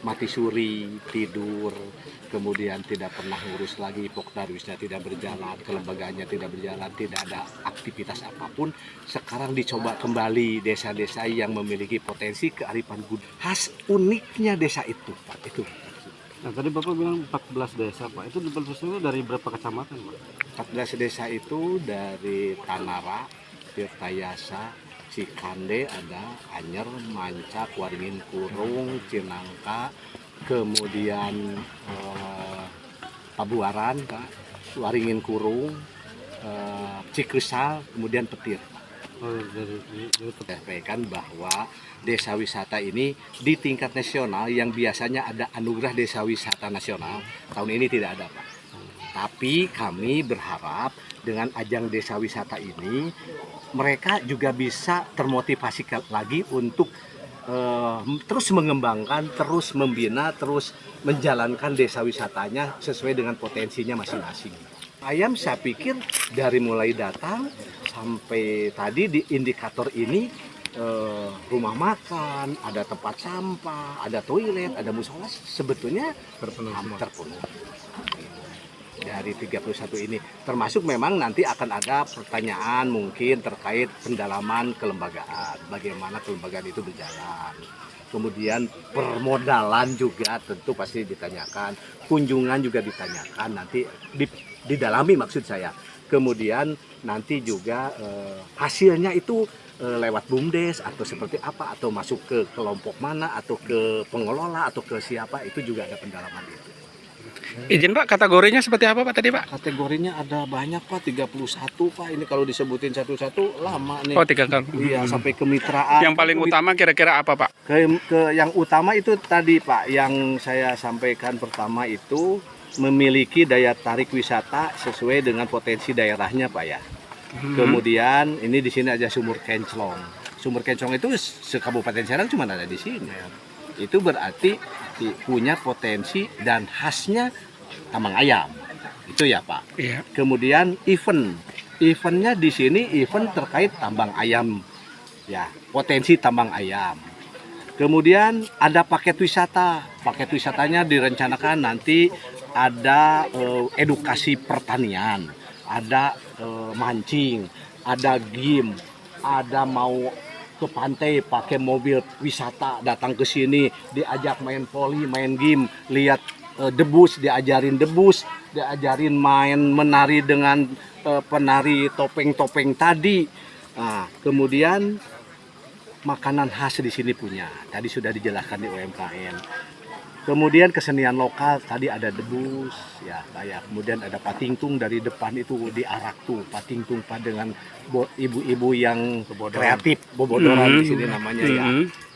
mati suri, tidur, kemudian tidak pernah ngurus lagi, Pokdarwisnya tidak berjalan, kelembagaannya tidak berjalan, tidak ada aktivitas apapun. Sekarang dicoba kembali desa-desa yang memiliki potensi kearifan budaya. Khas uniknya desa itu, Pak, itu. Nah, tadi Bapak bilang 14 desa, Pak. Itu 14 desa dari berapa kecamatan, Pak? 14 desa itu dari Tanara, Tirtayasa, Cikande ada, Anyer, Mancak, Waringin Kurung, Cinangka, kemudian Pabuaran, Pak, Waringin Kurung, Cikesal, kemudian Petir. Oh, dari Sampaikan bahwa desa wisata ini di tingkat nasional yang biasanya ada anugerah desa wisata nasional, tahun ini tidak ada, Pak. Tapi kami berharap dengan ajang desa wisata ini mereka juga bisa termotivasi lagi untuk terus mengembangkan, terus membina, terus menjalankan desa wisatanya sesuai dengan potensinya masing-masing. Ayam saya pikir dari mulai datang sampai tadi di indikator ini rumah makan, ada tempat sampah, ada toilet, ada musola, sebetulnya terpenuh. Dari 31 ini, termasuk memang nanti akan ada pertanyaan mungkin terkait pendalaman kelembagaan, bagaimana kelembagaan itu berjalan. Kemudian permodalan juga tentu pasti ditanyakan, kunjungan juga ditanyakan, nanti didalami maksud saya. Kemudian nanti juga hasilnya itu lewat BUMDes atau seperti apa, atau masuk ke kelompok mana, atau ke pengelola, atau ke siapa, itu juga ada pendalaman itu. Izin Pak, kategorinya seperti apa Pak tadi Pak? Kategorinya ada banyak Pak, 31 Pak, ini kalau disebutin satu-satu lama nih. Oh 3 kali. Iya, sampai kemitraan. Yang paling utama kira-kira apa Pak? Yang utama itu tadi Pak, yang saya sampaikan pertama itu memiliki daya tarik wisata sesuai dengan potensi daerahnya Pak ya. Kemudian ini di sini ada Sumur Kenclong. Sumur Kenclong itu se-Kabupaten Serang cuma ada di sini. Itu berarti punya potensi dan khasnya tambang ayam. Itu ya Pak. Iya. Kemudian eventnya di sini event terkait tambang ayam. Ya, potensi tambang ayam. Kemudian ada paket wisata. Paket wisatanya direncanakan nanti ada edukasi pertanian, ada mancing, ada game, ada mau ke pantai pakai mobil wisata datang ke sini, diajak main voli, main game, lihat debus, diajarin main menari dengan penari topeng-topeng tadi. Nah, kemudian makanan khas di sini punya. Tadi sudah dijelaskan di UMKM. Kemudian kesenian lokal tadi ada debus, ya kayak kemudian ada patingtung dari depan itu diarak tuh patingtung dengan ibu-ibu yang kreatif, bobodoran di sini namanya ya.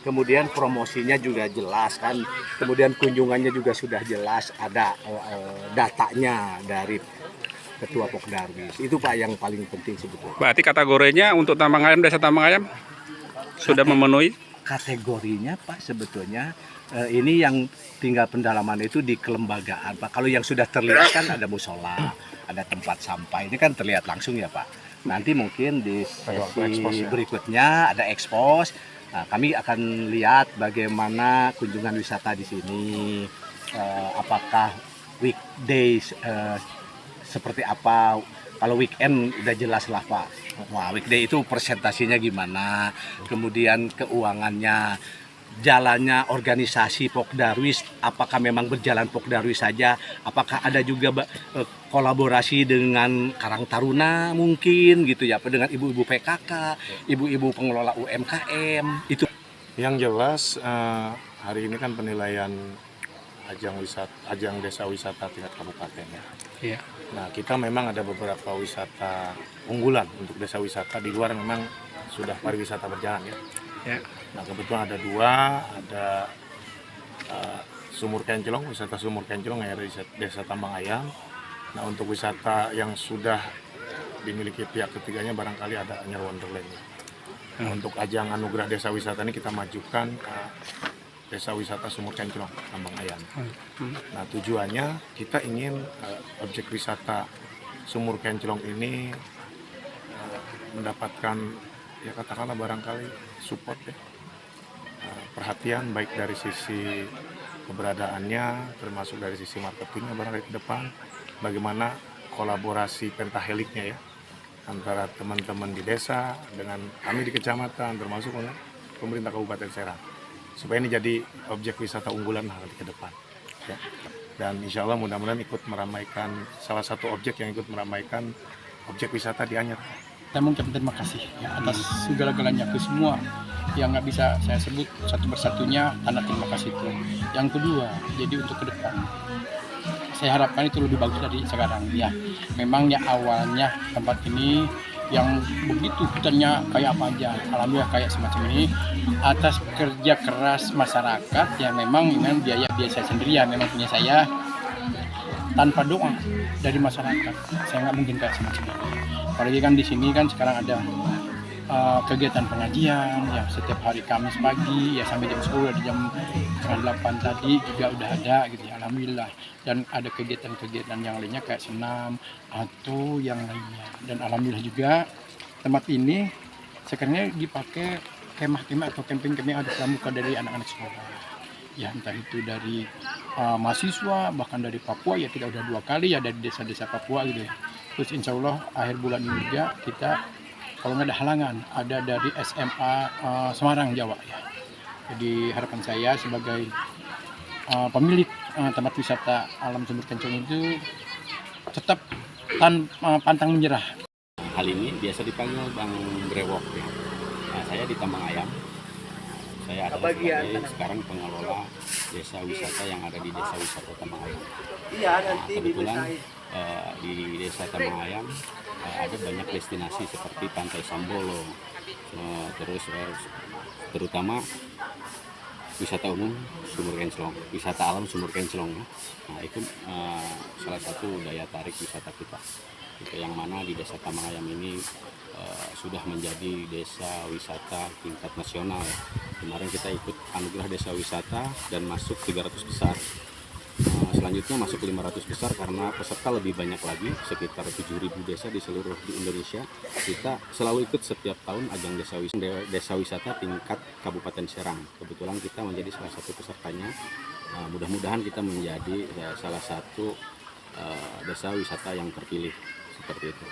Kemudian promosinya juga jelas kan, kemudian kunjungannya juga sudah jelas, ada datanya dari Ketua Pokdarwis. Itu Pak yang paling penting sebetulnya. Berarti kategorinya untuk tambang ayam, desa tambang ayam sudah memenuhi? Kategorinya Pak sebetulnya ini yang tinggal pendalaman itu di kelembagaan Pak. Kalau yang sudah terlihat kan ada musola, ada tempat sampah, ini kan terlihat langsung ya Pak. Nanti mungkin di sesi berikutnya ada ekspos. Nah, kami akan lihat bagaimana kunjungan wisata di sini, apakah weekdays seperti apa. Kalau weekend udah jelas lah Pak. Wah, weekday itu presentasinya gimana, kemudian keuangannya, jalannya organisasi Pokdarwis, apakah memang berjalan Pokdarwis saja, apakah ada juga kolaborasi dengan Karang Taruna mungkin gitu ya, dengan ibu-ibu PKK, ibu-ibu pengelola UMKM itu. Yang jelas hari ini kan penilaian ajang desa wisata tingkat kabupaten ya. Iya. Nah, kita memang ada beberapa wisata unggulan untuk desa wisata di luar memang sudah pariwisata berjalan ya. Ya. Nah, kebetulan ada 2, ada Sumur Kenclong, wisata Sumur Kenclong yang ada di Desa Tambang Ayam. Nah, untuk wisata yang sudah dimiliki pihak ketiganya barangkali ada Anyer Wonderland. Nah, untuk ajang anugerah desa wisata ini kita majukan ke Desa Wisata Sumur Kenclong, Tambang Ayam. Nah, tujuannya kita ingin objek wisata Sumur Kenclong ini mendapatkan ya katakanlah barangkali support ya perhatian baik dari sisi keberadaannya, termasuk dari sisi marketingnya barangkali ke depan, bagaimana kolaborasi pentaheliknya ya, antara teman-teman di desa dengan kami di kecamatan, termasuk oleh pemerintah Kabupaten Serang, supaya ini jadi objek wisata unggulan nanti ke depan. Ya. Dan insya Allah mudah-mudahan ikut meramaikan, salah satu objek yang ikut meramaikan objek wisata di Anyer. Saya mengucapkan terima kasih ya, atas segala-galanya ke semua yang nggak bisa saya sebut satu persatunya, karena terima kasih itu. Yang kedua, jadi untuk ke depan, saya harapkan itu lebih bagus dari sekarang ya. Memangnya awalnya tempat ini yang begitu hutannya kayak apa aja, alhamdulillah kayak semacam ini atas kerja keras masyarakat yang memang dengan biaya saya sendiri ya, memang punya saya, tanpa doa dari masyarakat saya nggak mungkin kayak semacam ini. Apalagi kan di sini kan sekarang ada kegiatan pengajian ya, setiap hari Kamis pagi ya sampai jam 10, di jam 8 tadi juga udah ada gitu ya, alhamdulillah. Dan ada kegiatan-kegiatan yang lainnya kayak senam atau yang lainnya. Dan alhamdulillah juga tempat ini sekarang dipakai kemah-kemah atau camping-camping ada pramuka dari anak-anak sekolah. Ya entah itu dari mahasiswa, bahkan dari Papua ya, kita udah 2 kali ya dari desa-desa Papua gitu ya. Terus insya Allah akhir bulan ini juga kita kalau nggak ada halangan ada dari SMA Semarang Jawa ya. Jadi harapan saya sebagai pemilik tempat wisata alam Sumber Kencong itu tetap pantang menyerah. Hal ini biasa dipanggil Bang Brewok ya. Nah, saya di Tambang Ayam. Saya adalah sekarang pengelola desa wisata yang ada di desa wisata Tambang Ayam. Nah, kebetulan di desa Tambang Ayam ada banyak destinasi seperti Pantai Sambolo, terus terutama wisata umum Sumur Kencelong, wisata alam Sumur Kencelong. Nah itu salah satu daya tarik wisata kita. Itu yang mana di desa Tambang Ayam ini sudah menjadi desa wisata tingkat nasional. Kemarin kita ikut anugerah desa wisata dan masuk 300 besar. Selanjutnya masuk 500 besar karena peserta lebih banyak lagi, sekitar 7.000 desa di seluruh di Indonesia. Kita selalu ikut setiap tahun ajang desa wisata tingkat Kabupaten Serang. Kebetulan kita menjadi salah satu pesertanya. Mudah-mudahan kita menjadi salah satu desa wisata yang terpilih seperti itu.